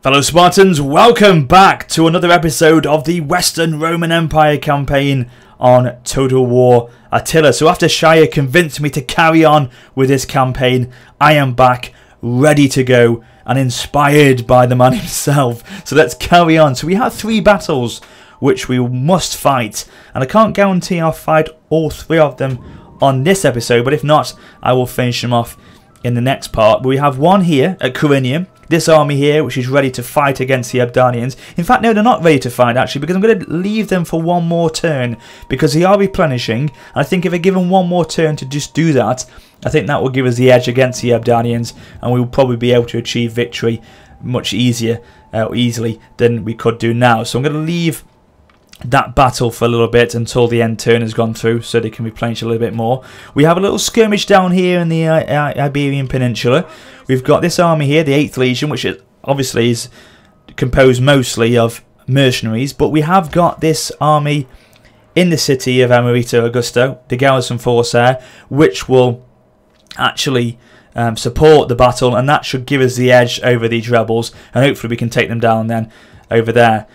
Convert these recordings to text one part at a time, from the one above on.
Fellow Spartans, welcome back to another episode of the Western Roman Empire campaign on Total War Attila. So after Shire convinced me to carry on with this campaign, I am back, ready to go, and inspired by the man himself. So let's carry on. So we have 3 battles which we must fight, and I can't guarantee I'll fight all 3 of them on this episode, but if not, I will finish them off in the next part. But we have one here at Corinium. This army here, which is ready to fight against the Ebdanians. In fact, no, they're not ready to fight, actually, because I'm going to leave them for one more turn, because they are replenishing. And I think if I give them one more turn to just do that, I think that will give us the edge against the Ebdanians, and we will probably be able to achieve victory much easily than we could do now. So I'm going to leave that battle for a little bit until the end turn has gone through, so they can replenish a little bit more. We have a little skirmish down here in the Iberian Peninsula. We've got this army here, the 8th Legion, which obviously is composed mostly of mercenaries, but we have got this army in the city of Emerita Augusta, the garrison force there, which will actually support the battle, and that should give us the edge over these rebels, and hopefully we can take them down then over there.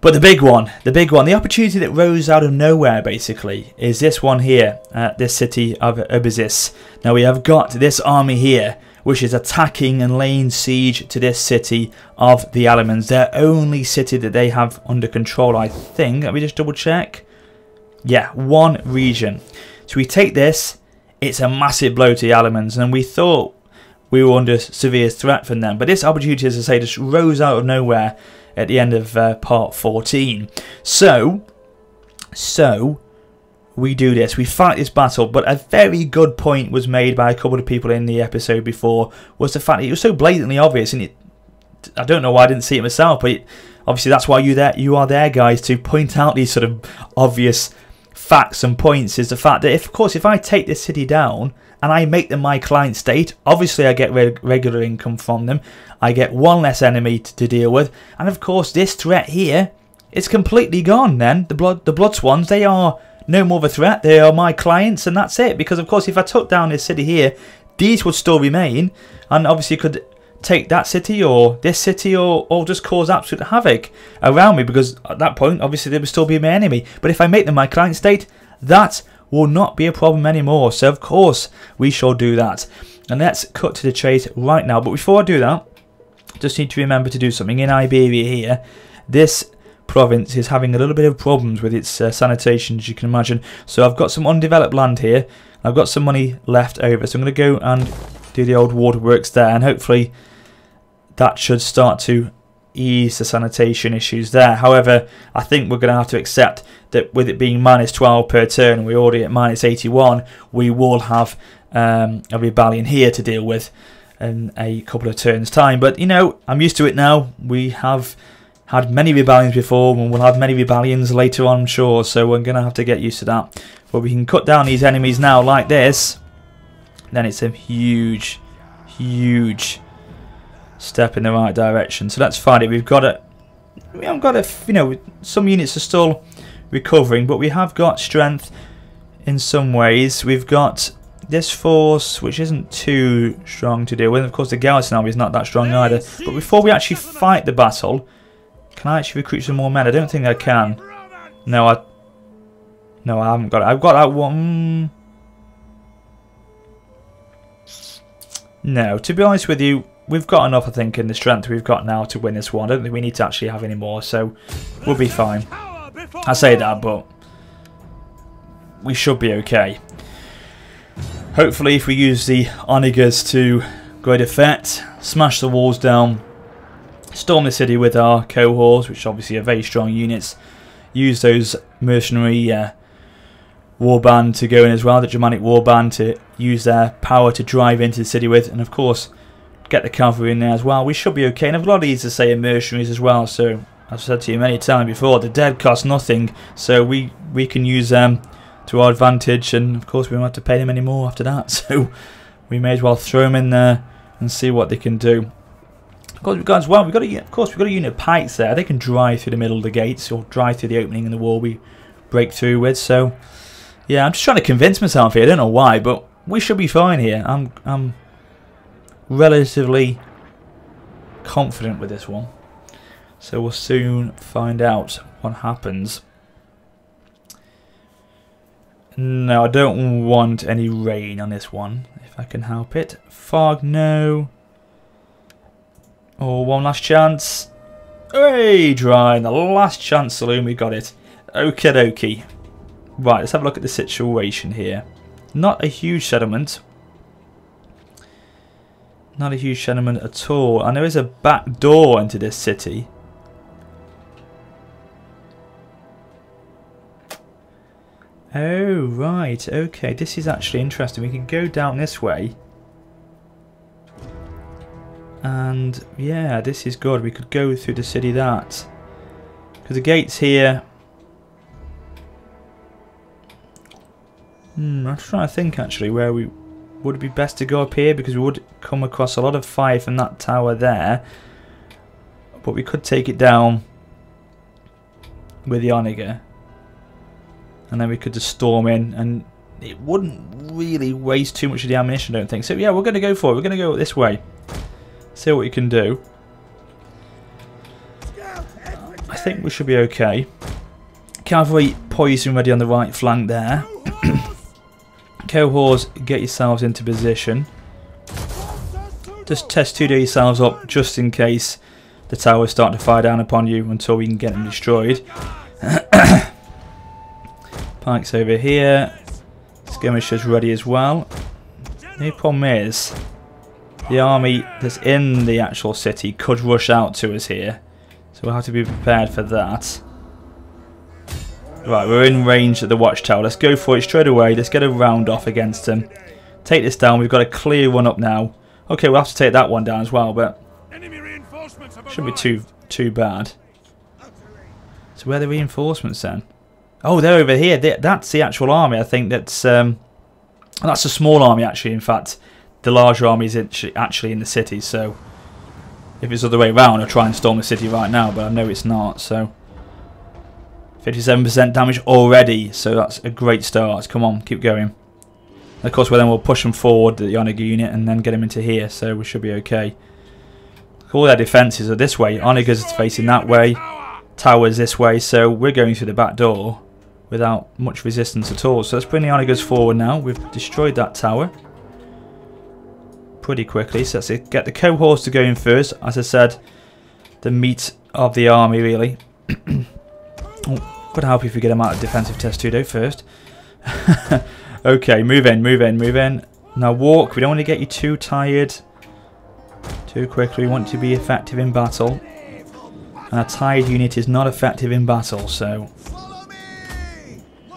But the big one, the opportunity that rose out of nowhere basically, is this one here, this city of Obasis. Now we have got this army here, which is attacking and laying siege to this city of the Alemans, their only city that they have under control, I think. Let me just double check. Yeah, one region. So we take this, it's a massive blow to the Alemans, and we thought we were under severe threat from them. But this opportunity, as I say, just rose out of nowhere at the end of part 14. So we do this, we fight this battle. But a very good point was made by a couple of people in the episode before, was the fact that it was so blatantly obvious, and I don't know why I didn't see it myself, but obviously that's why you are there, guys, to point out these sort of obvious facts and points. Is the fact that of course if I take this city down and I make them my client state, obviously I get regular income from them. I get one less enemy to deal with, and of course this threat here is completely gone. Then the blood swans, they are no more of a threat. They are my clients, and that's it. Because of course if I took down this city here, these would still remain, and obviously could take that city or this city or just cause absolute havoc around me, because at that point obviously they would still be my enemy. But if I make them my client state, that will not be a problem anymore. So of course we shall do that. And let's cut to the chase right now. But before I do that, just need to remember to do something. In Iberia here, this province is having a little bit of problems with its sanitation, as you can imagine. So I've got some undeveloped land here. I've got some money left over, so I'm going to go and do the old waterworks there, and hopefully that should start to ease the sanitation issues there. However, I think we're going to have to accept that with it being -12 per turn, and we're already at -81, we will have a rebellion here to deal with in a couple of turns time. But you know, I'm used to it now. We have had many rebellions before, and we'll have many rebellions later on, I'm sure, so we're going to have to get used to that. But we can cut down these enemies now like this, then it's a huge step in the right direction. So let's find it. We haven't got a, you know, some units are still recovering, but we have got strength in some ways. We've got this force, which isn't too strong to deal with. Of course, the garrison army is not that strong either. But before we actually fight the battle, can I actually recruit some more men? I don't think I can. No, I haven't got it. I've got that one. No, to be honest with you, we've got enough, I think, in the strength we've got now to win this one. I don't think we need to actually have any more, so we'll be fine. I say that, but we should be okay. Hopefully, if we use the onagers to great effect, smash the walls down, storm the city with our cohorts, which obviously are very strong units, use those mercenary warband to go in as well, the Germanic warband, to use their power to drive into the city with, and of course get the cavalry in there as well. We should be okay. And a lot of these are saying mercenaries as well, so I've said to you many times before, the dead cost nothing, so we can use them to our advantage, and of course we won't have to pay them anymore after that, so we may as well throw them in there and see what they can do. Of course, we've got a unit of pikes there. They can drive through the middle of the gates or drive through the opening in the wall we break through with. So yeah, I'm just trying to convince myself here. I don't know why, but we should be fine here. I'm relatively confident with this one. So we'll soon find out what happens. No, I don't want any rain on this one, if I can help it. Fog, no. Oh, one last chance. Hey, dry. The last chance saloon, we got it. Okie dokie. Right, let's have a look at the situation here. Not a huge settlement. Not a huge settlement at all. And there is a back door into this city. Oh, right. Okay, this is actually interesting. We can go down this way. And, yeah, this is good. We could go through the city that. Because the gate's here. I'm trying to think, actually, where we... Would it be best to go up here? Because we would come across a lot of fire from that tower there. But we could take it down with the Onager. And then we could just storm in. And it wouldn't really waste too much of the ammunition, I don't think. So yeah, we're going to go for it. We're going to go this way. See what we can do. I think we should be okay. Cavalry poison ready on the right flank there. Cohorts, get yourselves into position. Just test 2D yourselves up just in case the towers start to fire down upon you until we can get them destroyed. Pikes over here. Skirmishers ready as well. The problem is the army that's in the actual city could rush out to us here. So we'll have to be prepared for that. Right, we're in range at the watchtower. Let's go for it straight away. Let's get a round off against them. Take this down. We've got a clear run up now. Okay, we'll have to take that one down as well, but shouldn't be too bad. So where are the reinforcements then? Oh, they're over here. That's the actual army. I think that's a small army actually. In fact, the larger army is actually in the city. So if it's the other way around, I'll try and storm the city right now, but I know it's not. So 57% damage already, so that's a great start. Come on, keep going. And of course, then we'll push them forward, the Onager unit, and then get them into here, so we should be okay. All their defences are this way. Onagers facing that way, towers this way, so we're going through the back door without much resistance at all. So let's bring the Onagers forward now. We've destroyed that tower pretty quickly, so let's get the cohorts to go in first. As I said, the meat of the army, really. Oh, could help if we get them out of defensive test 2 though first. Okay, move in, move in, move in. Now walk. We don't want to get you too tired too quickly. We want to be effective in battle. And a tired unit is not effective in battle, so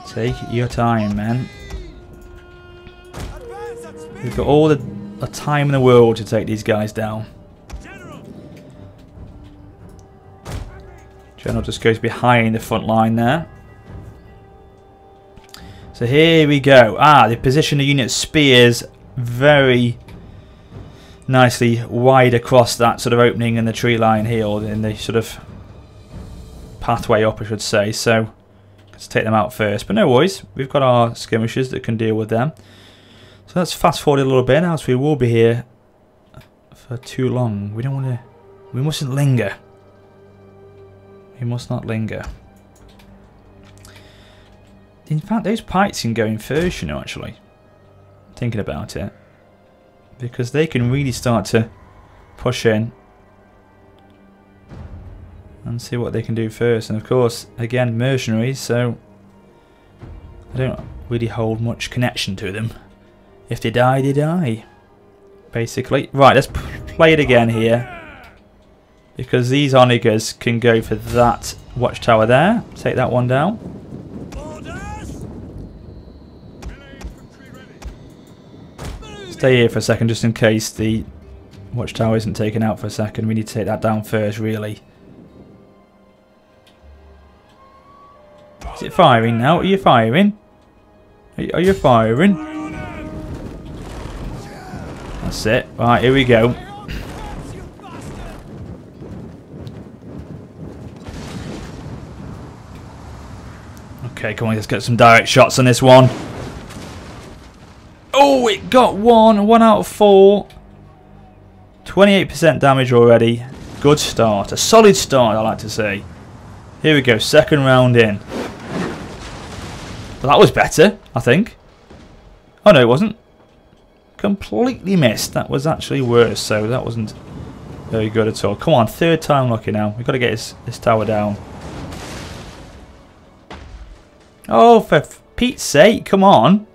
take your time, man. We've got all the time in the world to take these guys down. General just goes behind the front line there. So here we go. They position the unit spears very nicely wide across that sort of opening in the tree line here, or in the sort of pathway up, I should say. So let's take them out first. But no worries, we've got our skirmishers that can deal with them. So let's fast forward a little bit, else we will be here for too long. We don't want to. We mustn't linger. We must not linger. In fact, those pikes can go in first, you know, actually. Thinking about it. Because they can really start to push in. And see what they can do first. And of course, again, mercenaries, so I don't really hold much connection to them. If they die, they die. Basically. Right, let's play it again here. Because these Onagers can go for that watchtower there. Take that one down. Stay here for a second just in case the watchtower isn't taken out for a second. We need to take that down first, really. Is it firing now? Are you firing? Are you firing? That's it. Right, here we go. Okay, come on, let's get some direct shots on this one. Oh, it got one out of 4. 28% damage already. good start. A solid start, I like to say. Here we go, second round in. Well, that was better, I think. Oh no, it wasn't. Completely missed. That was actually worse, so that wasn't very good at all. Come on, third time lucky now. We've got to get this tower down. Oh, for Pete's sake, come on.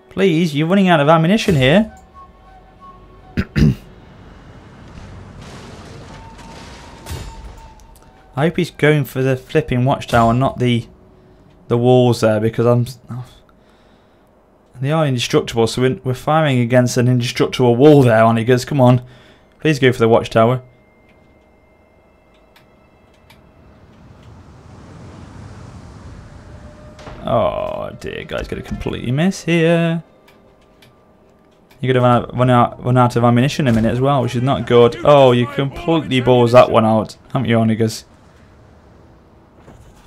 Please, you're running out of ammunition here. I hope he's going for the flipping watchtower, not the walls there, because they are indestructible, so we're firing against an indestructible wall there, Onigers. Come on, please go for the watchtower. Oh dear, guys, gonna completely miss here. You're gonna run out of ammunition in a minute as well, which is not good. Oh, you completely balls that one out, haven't you, Onigers?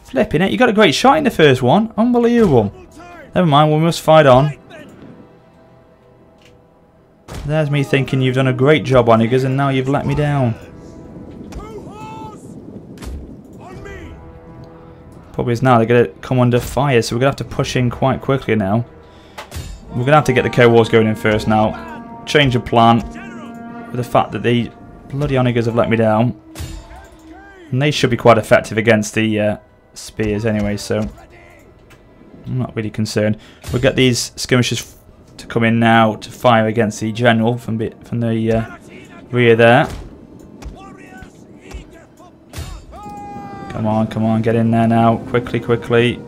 Flipping it, you got a great shot in the first one. Unbelievable. Never mind, we must fight on. There's me thinking you've done a great job, Onigers, and now you've let me down. Probably is now they're going to come under fire, so we're going to have to push in quite quickly now. We're going to have to get the cohorts going in first now. Change of plan with the fact that the bloody Onigers have let me down. And they should be quite effective against the spears anyway, so I'm not really concerned. We'll get these skirmishers to come in now to fire against the general from the rear there. Come on, come on, get in there now. Quickly, quickly.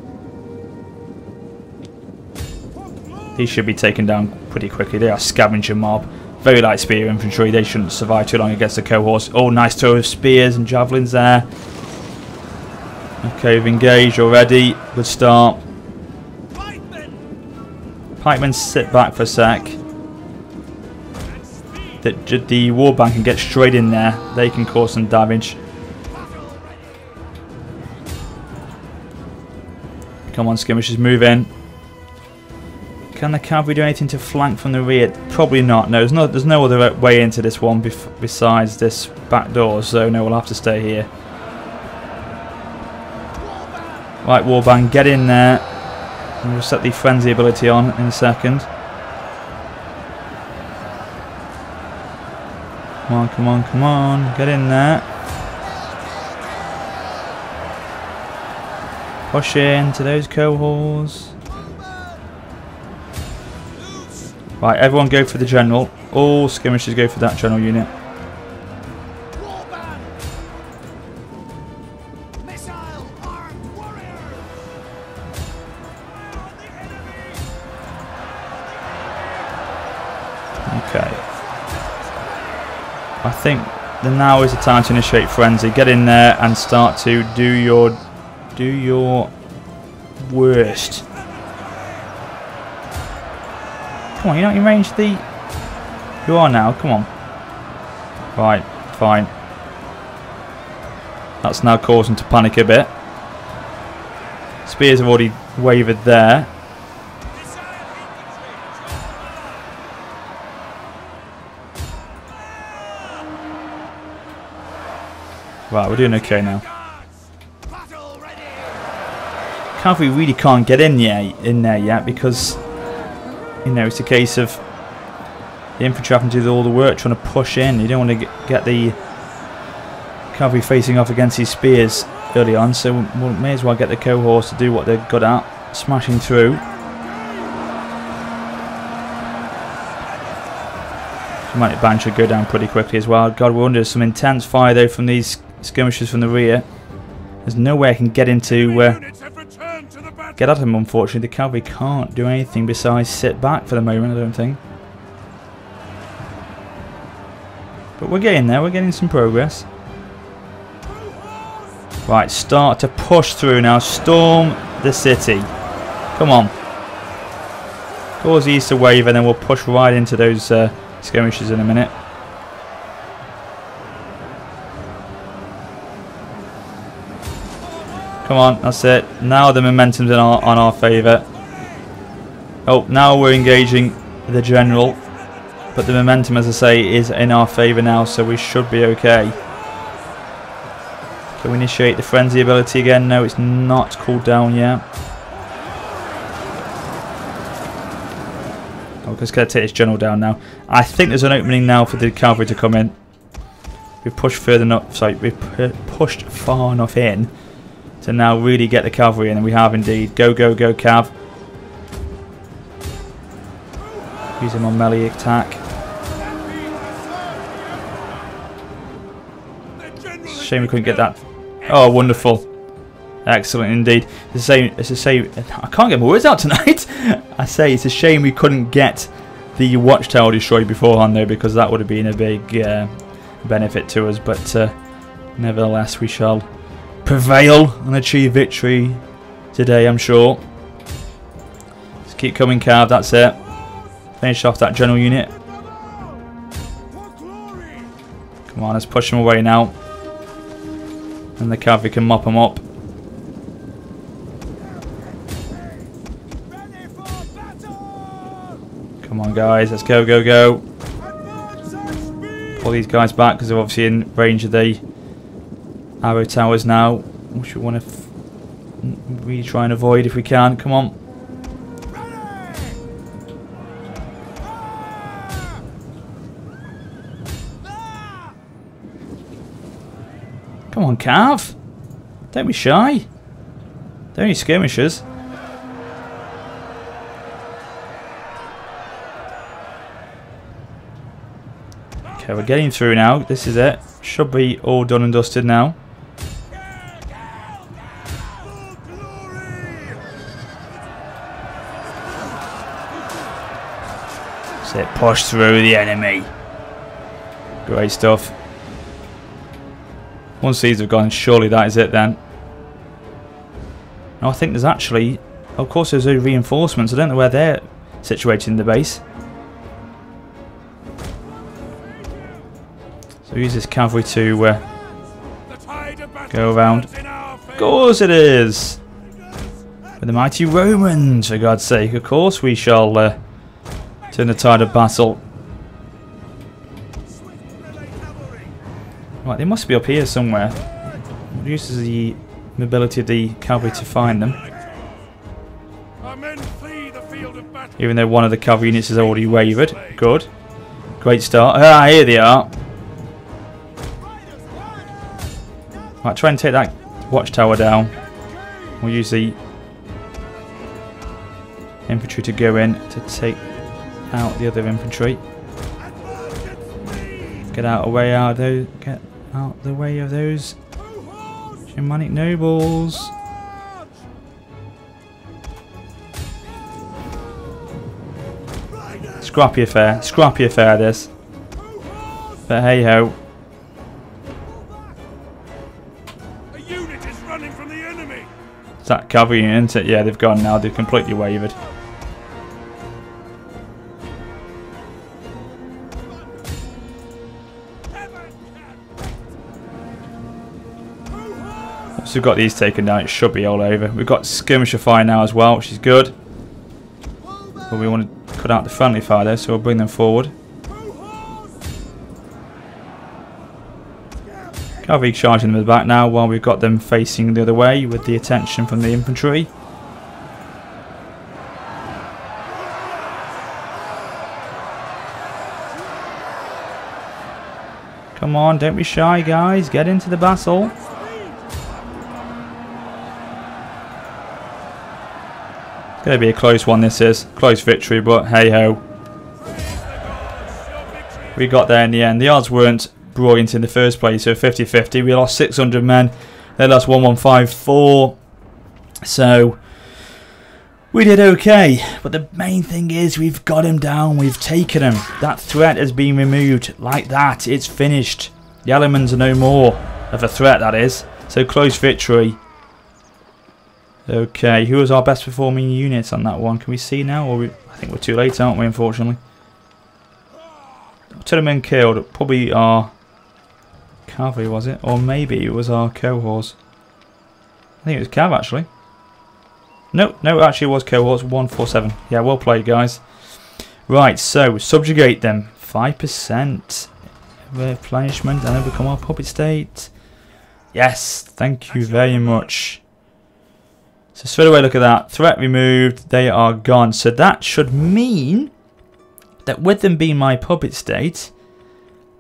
These should be taken down pretty quickly. They are scavenger mob. Very light spear infantry. They shouldn't survive too long against the cohorts. Oh, nice throw of spears and javelins there. Okay, we've engaged already. Good start. Pikemen, sit back for a sec. The warband can get straight in there. They can cause some damage. Come on, skirmishers, move in. Can the cavalry do anything to flank from the rear? Probably not. No, there's no other way into this one besides this back door. So no, we'll have to stay here. Right, warband, get in there. And we'll set the frenzy ability on in a second. Come on, come on, come on. Get in there. Push into those cohorts. Right, everyone go for the general. All skirmishers go for that general unit. Okay. I think now is the time to initiate frenzy. Get in there and start to do your worst. Come on, you're not in range of the... You are now, come on. Right, fine. That's now causing to panic a bit. Spears have already wavered there. Right, we're doing okay now. Cavalry really can't get in there yet because, you know, it's a case of the infantry having to do all the work trying to push in. You don't want to get the cavalry facing off against these spears early on, so we may as well get the cohorts to do what they're good at, smashing through. Dramatic band should go down pretty quickly as well. God, we're under some intense fire though from these skirmishers from the rear. There's no way I can get into get at them, unfortunately. The cavalry can't do anything besides sit back for the moment, I don't think. But we're getting there, we're getting some progress. Right, start to push through now. Storm the city. Come on. Cause the Easter wave and then we'll push right into those skirmishers in a minute. Come on, that's it. Now the momentum's on our favour. Oh, now we're engaging the general. But the momentum, as I say, is in our favour now, so we should be okay. Can we initiate the frenzy ability again? No, it's not cooled down yet. I'm just going to take this general down now. I think there's an opening now for the cavalry to come in. We've pushed further enough. Sorry, we've pushed far enough in to now really get the cavalry in, and we have indeed. Go, go, go, cav. Use him on melee attack. Shame we couldn't get that. Oh, wonderful. Excellent indeed. It's a shame. I can't get my words out tonight. I say it's a shame we couldn't get the watchtower destroyed beforehand though, because that would have been a big benefit to us. But nevertheless, we shall prevail and achieve victory today, I'm sure. Just keep coming, Cav. That's it. Finish off that general unit. Come on, let's push them away now. And the cavalry can mop them up. Come on, guys, let's go, go, go. Pull these guys back because they're obviously in range of the arrow towers now, which we want to really try and avoid if we can. Come on. Come on, Cav. Don't be shy. They're only skirmishers. Okay, we're getting through now. This is it. Should be all done and dusted now. That's it. Push through the enemy. Great stuff. Once these have gone, surely that is it then. Now I think there's actually, of course there's those reinforcements. I don't know where they're situated in the base. So use this cavalry to go around. Of course it is! With the mighty Romans, for God's sake. Of course we shall turn the tide of battle. Right, they must be up here somewhere. Reduces the mobility of the cavalry to find them. Even though one of the cavalry units is already wavered. Good. Great start. Ah, here they are. Right, try and take that watchtower down. We'll use the infantry to go in to take out the other infantry. Get out of the way of those. Get out the way of those Germanic nobles. Scrappy affair this. But hey ho. A unit is running from the enemy. Is that cavalry unit, isn't it? Yeah, they've gone now. They've completely wavered. Once we've got these taken down, it should be all over. We've got skirmisher fire now as well, which is good. But we want to cut out the friendly fire there, so we'll bring them forward. Cavalry charging them back now while we've got them facing the other way with the attention from the infantry. Come on, don't be shy, guys. Get into the battle. It's going to be a close one, this is. Close victory, but hey ho. We got there in the end. The odds weren't brilliant in the first place, so 50-50. We lost 600 men. They lost 1154. So we did okay. But the main thing is we've got him down. We've taken him. That threat has been removed. Like that, it's finished. The elements are no more of a threat, that is. So close victory. Okay, who was our best performing unit on that one? Can we see now? Or I think we're too late, aren't we, unfortunately? 2 men killed. Probably our cavalry, was it? Or maybe it was our cohorts. I think it was cav, actually. No, actually it was cohorts. 147. Yeah, well played, guys. Right, so subjugate them. 5% replenishment and then become our puppet state. Yes, thank you very much. So straight away, look at that. Threat removed. They are gone. So that should mean that with them being my puppet state,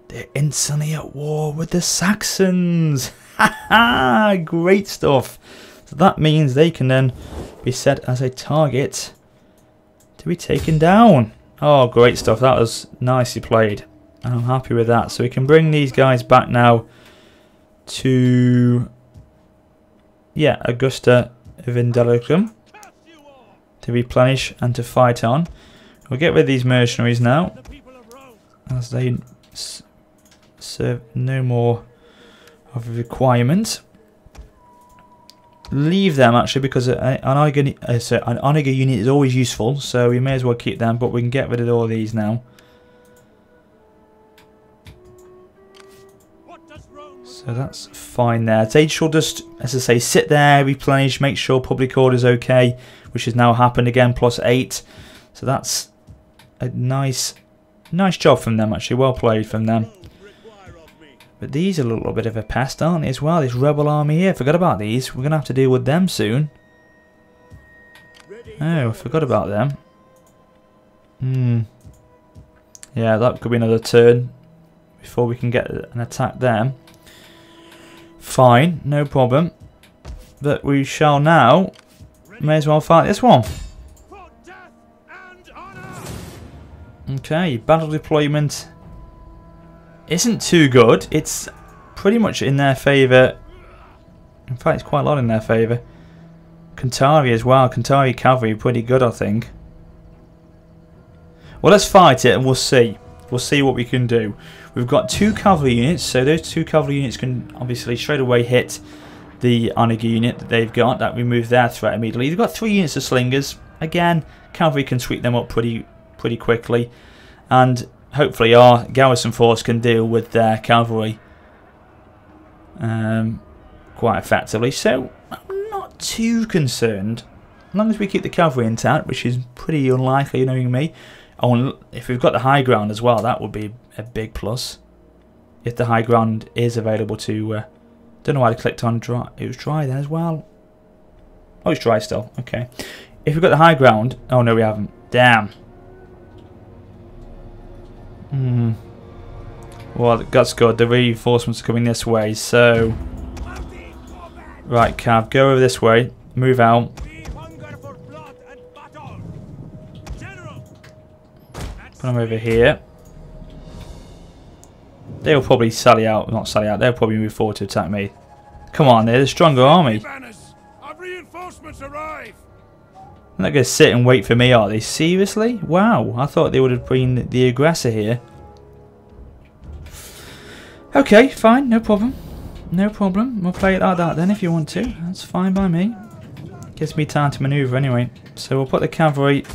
they're instantly at war with the Saxons. Haha, great stuff. So that means they can then be set as a target to be taken down. Oh, great stuff. That was nicely played. And I'm happy with that. So we can bring these guys back now to, yeah, Augusta Vindelicum to replenish and to fight on. We'll get rid of these mercenaries now, as they serve no more of a requirement. Leave them actually, because an Onager unit is always useful, so we may as well keep them, but we can get rid of all these now. So that's fine there. They shall just, as I say, sit there, replenish, make sure public order is okay, which has now happened again, +8. So that's a nice job from them actually, well played from them. But these are a little bit of a pest, aren't they, as well? This rebel army here, forgot about these. We're going to have to deal with them soon. Oh, I forgot about them. Yeah, that could be another turn before we can get an attack them. Fine, no problem. But we shall now, may as well fight this one. Okay, battle deployment isn't too good. It's pretty much in their favour. In fact, it's quite a lot in their favour. Cantari as well. Cantari cavalry pretty good, I think. Well, let's fight it and we'll see. We'll see what we can do. We've got 2 cavalry units, so those 2 cavalry units can obviously straight away hit the Onager unit that they've got. That removes their threat immediately. They've got 3 units of slingers. Again, cavalry can sweep them up pretty quickly. And hopefully our garrison force can deal with their cavalry quite effectively. So I'm not too concerned. As long as we keep the cavalry intact, which is pretty unlikely, knowing me. Oh, if we've got the high ground as well, that would be a big plus. If the high ground is available to... don't know why I clicked on dry. It was dry then as well. Oh, it's dry still. Okay. If we've got the high ground... Oh, no, we haven't. Damn. Well, that's good. The reinforcements are coming this way, so... Right, Cav, go over this way. Move out. Put them over here. They'll probably sally out. Not sally out. They'll probably move forward to attack me. Come on, they're the stronger army. Our reinforcements arrive. They're not going to sit and wait for me, are they? Seriously? Wow, I thought they would have been the aggressor here. Okay, fine, no problem. No problem. We'll play it like that then if you want to. That's fine by me. Gives me time to manoeuvre anyway. So we'll put the cavalry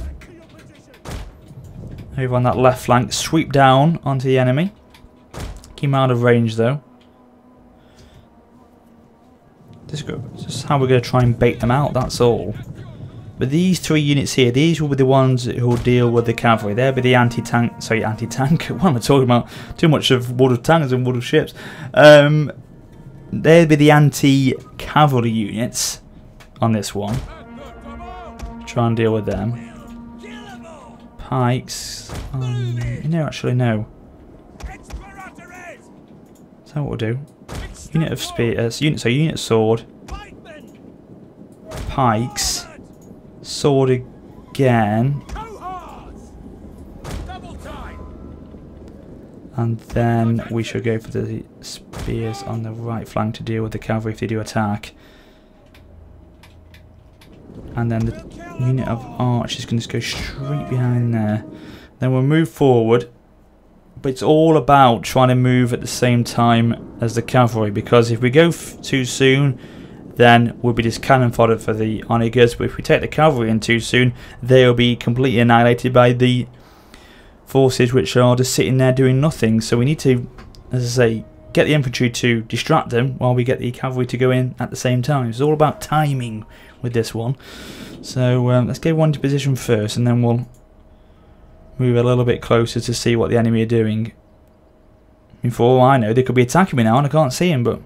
over on that left flank. Sweep down onto the enemy. Keep him out of range though. Just how we're going to try and bait them out, that's all. But these 3 units here, these will be the ones who will deal with the cavalry. They'll be the anti-tank. Sorry, anti-tank. What am I talking about? Too much of World of Tanks and World of Ships. They'll be the anti-cavalry units on this one. Try and deal with them. Pikes. No, actually, no. Is that what we'll do? Unit of spears. Unit of sword. Pikes. Sword again. And then we should go for the spears on the right flank to deal with the cavalry if they do attack. And then the unit of archers is going to just go straight behind there. Then we'll move forward. But it's all about trying to move at the same time as the cavalry, because if we go too soon, then we'll be just cannon fodder for the Onagers. But if we take the cavalry in too soon, they'll be completely annihilated by the forces which are just sitting there doing nothing. So we need to, as I say, get the infantry to distract them while we get the cavalry to go in at the same time. It's all about timing with this one. So let's get one into position first, and then we'll move a little bit closer to see what the enemy are doing. I mean, for all I know, they could be attacking me now and I can't see them, but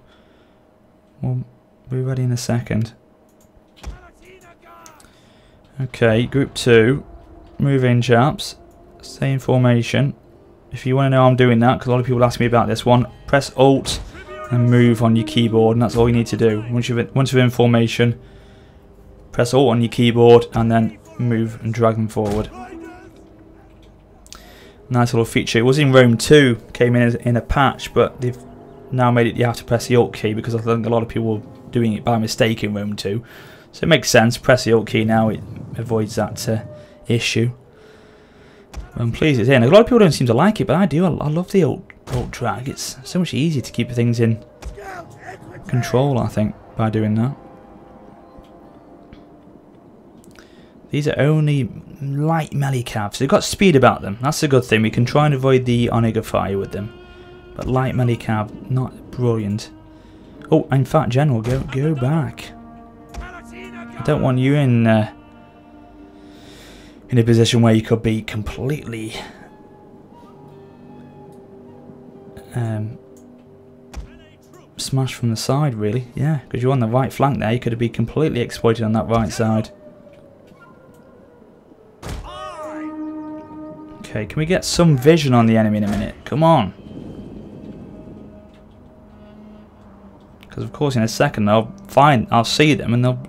we'll be ready in a second. Okay, group 2. Move in, chaps. Stay in formation. If you want to know how I'm doing that, because a lot of people ask me about this one, press Alt and move on your keyboard, and that's all you need to do. Once you're in formation, press Alt on your keyboard and then move and drag them forward. Nice little feature. It was in Rome 2, came in a patch, but they've now made it you have to press the Alt key, because I think a lot of people were doing it by mistake in Rome 2. So it makes sense. Press the Alt key now, it avoids that issue. I'm pleased it's in. A lot of people don't seem to like it, but I do. I love the Alt drag. It's so much easier to keep things in control, I think, by doing that. These are only light melee cavs. They've got speed about them. That's a good thing. We can try and avoid the Onega fire with them. But light melee cav, not brilliant. Oh, in fact, General, go back. I don't want you in a position where you could be completely smashed from the side, really. Yeah, because you're on the right flank there. You could have been completely exploited on that right side. Okay, can we get some vision on the enemy in a minute? Come on. Because of course in a second I'll see them and they'll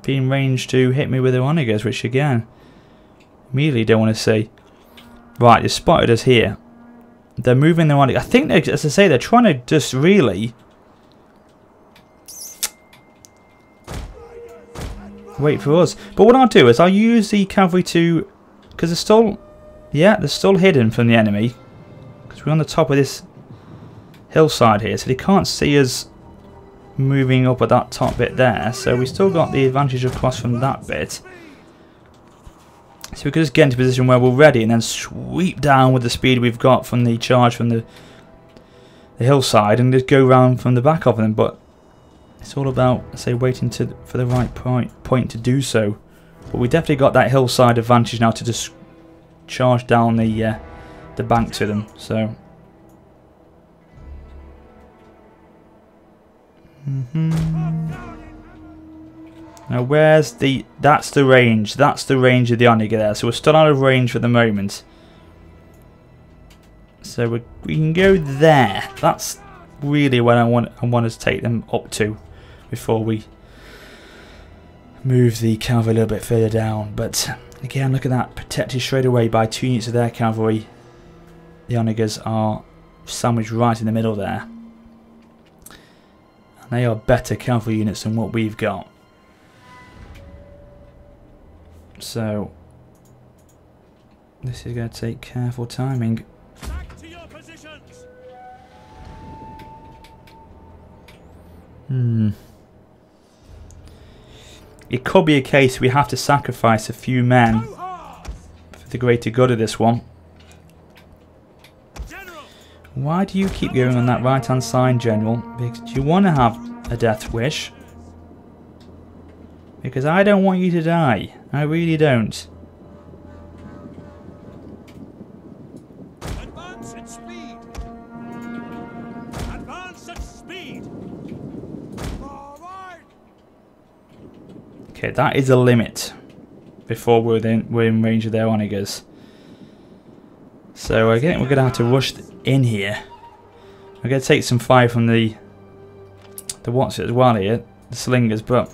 be in range to hit me with their Onegas, which again, immediately don't want to see. Right, they spotted us here. They're moving their Onegas. I think, as I say, they're trying to just really wait for us. But what I'll do is I'll use the cavalry to, because they're still, yeah, they're still hidden from the enemy, because we're on the top of this hillside here, so they can't see us moving up at that top bit there. So we still got the advantage across from that bit. So we could just get into a position where we're ready and then sweep down with the speed we've got from the charge from the hillside and just go round from the back of them. But it's all about, say, waiting for the right point to do so. But we definitely got that hillside advantage now to just charge down the bank to them. So now where's that's the range of the Onega there, so we're still out of range for the moment, so we can go there. That's really where I want us to take them up to before we move the cavalry a little bit further down. But again, look at that, protected straight away by 2 units of their cavalry. The Onegas are sandwiched right in the middle there. They are better cavalry units than what we've got. So this is going to take careful timing. Back to your positions. It could be a case we have to sacrifice a few men for the greater good of this one. Why do you keep going on that right hand side, General? Because you want to have a death wish. Because I don't want you to die. I really don't. Advance at speed. Advance at speed. All right. Okay, that is a limit before we're in range of their Onegas. So again, we're going to have to rush in here. We're going to take some fire from the what's it as well here, the slingers, but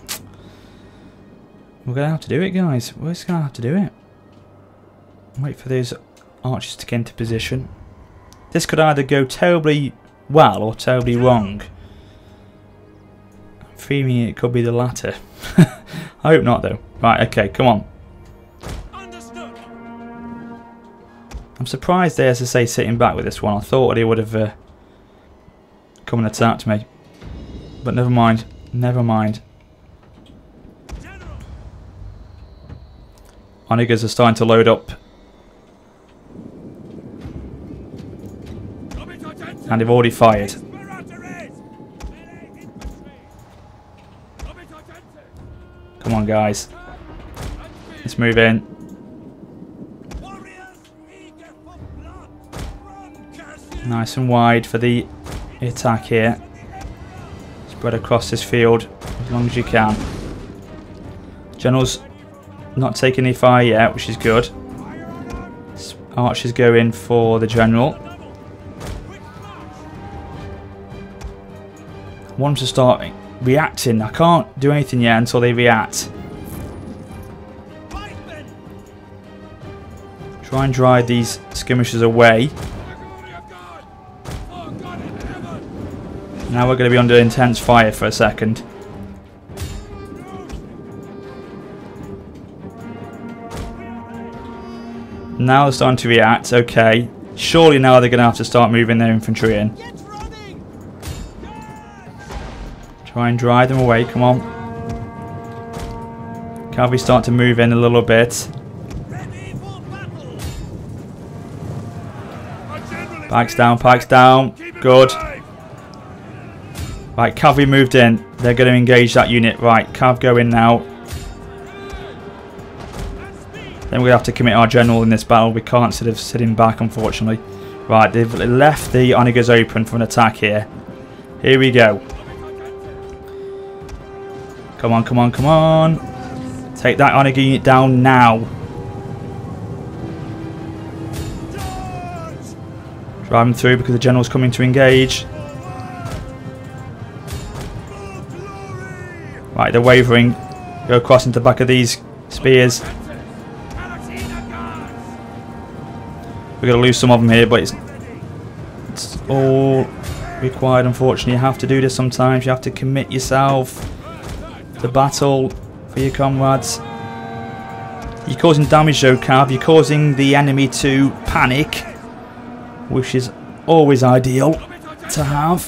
we're going to have to do it, guys. We're just going to have to do it. Wait for those archers to get into position. This could either go terribly well or terribly wrong. I'm feeling it could be the latter. I hope not, though. Right, okay, come on. Understood. I'm surprised they, as I say, sitting back with this one. I thought they would have come and attacked me. But never mind. Never mind. Onegas are starting to load up. And they've already fired. Come on, guys. Let's move in. Nice and wide for the attack here. Spread across this field as long as you can. General's not taking any fire yet, which is good. Archers go in for the general. I want them to start reacting. I can't do anything yet until they react. Try and drive these skirmishers away. Now we're going to be under intense fire for a second. Now they're starting to react. Okay. Surely now they're going to have to start moving their infantry in. Try and drive them away. Come on. Cavalry start to move in a little bit. Pikes down, pikes down. Good. Right, cavalry moved in. They're going to engage that unit. Right, cav go in now. Then we're going to have to commit our general in this battle. We can't sort of sit him back, unfortunately. Right, they've left the onagers open for an attack here. Here we go. Come on, come on, come on. Take that onager unit down now. Drive them through because the general's coming to engage. Right, they're wavering. Go across into the back of these spears. We're going to lose some of them here, but it's all required, unfortunately. You have to do this sometimes. You have to commit yourself to battle for your comrades. You're causing damage though, Cav. You're causing the enemy to panic, which is always ideal to have.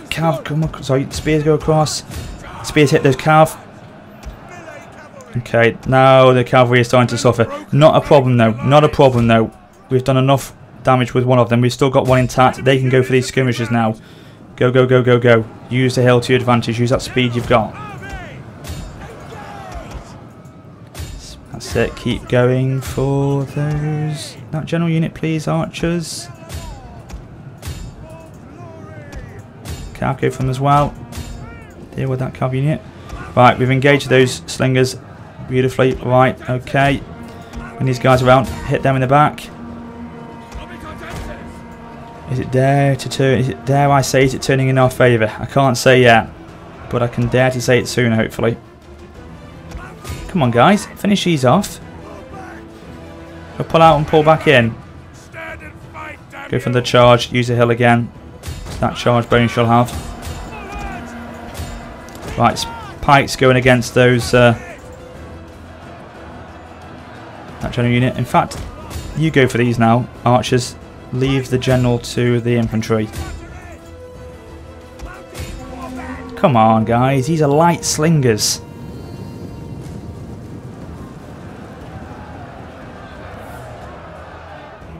Cav, come on. Sorry, spears go across. Spears hit those cav. Okay, now the cavalry is starting to suffer. Not a problem though. Not a problem though. We've done enough damage with one of them. We've still got one intact. They can go for these skirmishers now. Go, go, go, go, go. Use the hill to your advantage. Use that speed you've got. That's it. Keep going for those. That general unit, please, archers. Cav, go for them as well. Deal with that cav unit. Right, we've engaged those slingers beautifully. Right, okay. When these guys around, hit them in the back. Is it dare to turn? Is it dare I say? Is it turning in our favour? I can't say yet, but I can dare to say it soon, hopefully. Come on, guys, finish these off. We'll pull out and pull back in. Go for the charge. Use the hill again. That charge bone shall have. Right, pikes going against those. That general unit. In fact, you go for these now, archers. Leave the general to the infantry. Come on, guys. These are light slingers.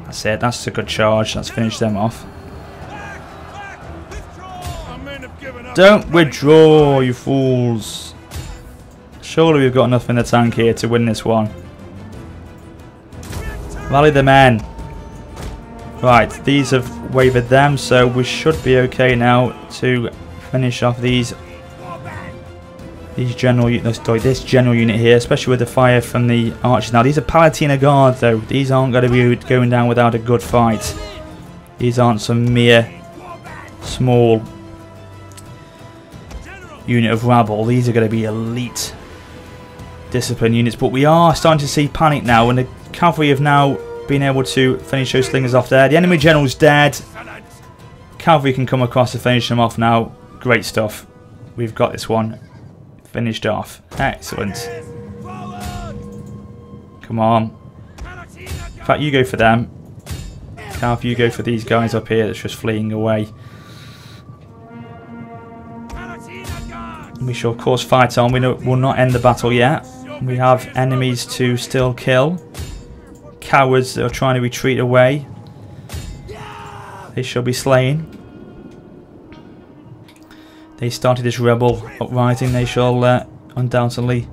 That's it. That's a good charge. Let's finish them off. Don't withdraw, you fools. Surely we've got enough in the tank here to win this one. Rally the men. Right, these have wavered them, so we should be okay now to finish off these general units. This general unit here, especially with the fire from the archers. Now these are Palatina Guard though. These aren't going to be going down without a good fight. These aren't some mere small unit of rabble. These are going to be elite discipline units. But we are starting to see panic now, and the cavalry have now been able to finish those slingers off there. The enemy general's dead. Cavalry can come across to finish them off now. Great stuff. We've got this one finished off. Excellent. Come on. In fact, you go for them. Cav, you go for these guys up here that's just fleeing away. We shall of course fight on. We will not end the battle yet. We have enemies to still kill. Cowards that are trying to retreat away. They shall be slain. They started this rebel uprising. They shall undoubtedly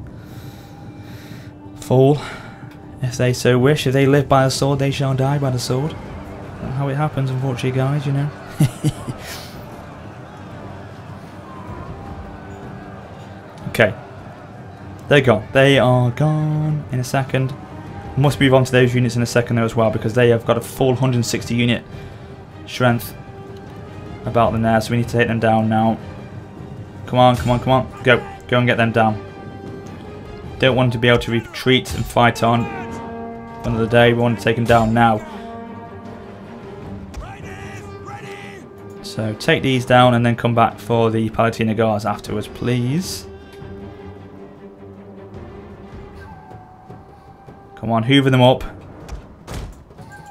fall if they so wish. If they live by the sword, they shall die by the sword. That's how it happens, unfortunately, guys, you know. Okay. They're gone. They are gone in a second. Must move on to those units in a second though as well, because they have got a full 160 unit strength about them there, so we need to take them down now. Come on, come on, come on. Go. Go and get them down. Don't want to be able to retreat and fight on another day. We want to take them down now. So take these down and then come back for the Palatina Guards afterwards, please. Come on, hoover them up.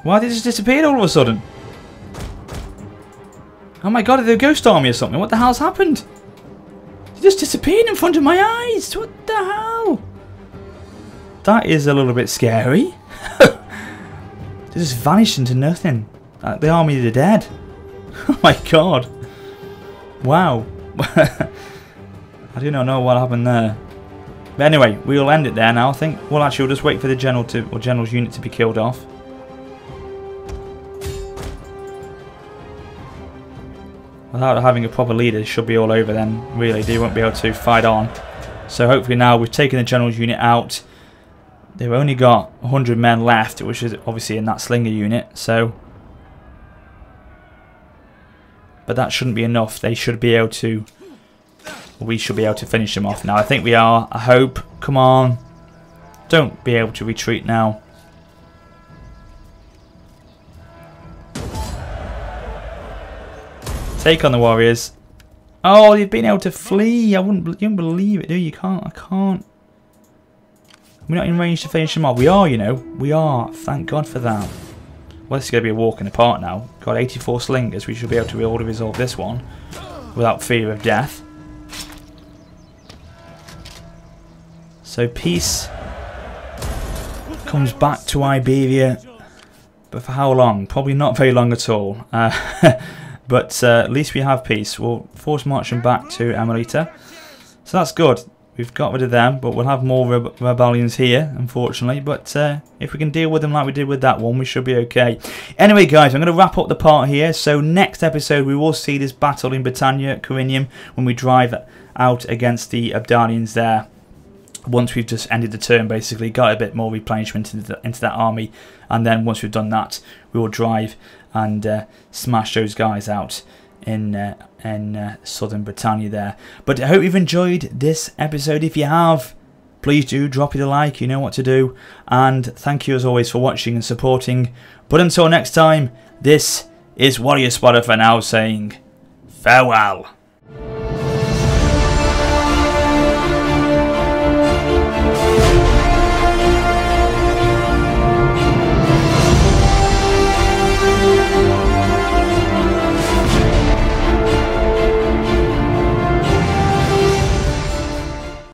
Why did they just disappear all of a sudden? Oh my god, are they a ghost army or something? What the hell's happened? They just disappeared in front of my eyes. What the hell? That is a little bit scary. They just vanished into nothing. The army of the dead. Oh my god. Wow. I do not know what happened there. But anyway, we'll end it there now, I think. Well, actually, we'll just wait for the general or general's unit to be killed off. Without having a proper leader, it should be all over then. Really, they won't be able to fight on. So hopefully now we've taken the general's unit out. They've only got 100 men left, which is obviously in that slinger unit. So, but that shouldn't be enough. They should be able to. We should be able to finish them off now. I think we are. I hope. Come on. Don't be able to retreat now. Take on the warriors. Oh, you've been able to flee. You wouldn't believe it, do you? You can't. I can't. We're not in range to finish them off. We are, you know. We are. Thank God for that. Well, this is going to be a walk in the park now. Got 84 slingers. We should be able to resolve this one without fear of death. So peace comes back to Iberia, but for how long? Probably not very long at all. But at least we have peace. We'll force march them back to Amarita. So that's good. We've got rid of them, but we'll have more rebellions here, unfortunately. But if we can deal with them like we did with that one, we should be okay. Anyway, guys, I'm going to wrap up the part here. So next episode, we will see this battle in Britannia, Corinium, when we drive out against the Ebdanians there. Once we've just ended the turn, basically, got a bit more replenishment into that army. And then once we've done that, we will drive and smash those guys out in southern Britannia there. But I hope you've enjoyed this episode. If you have, please do drop it a like. You know what to do. And thank you as always for watching and supporting. But until next time, this is Warrior Spotter for now saying farewell.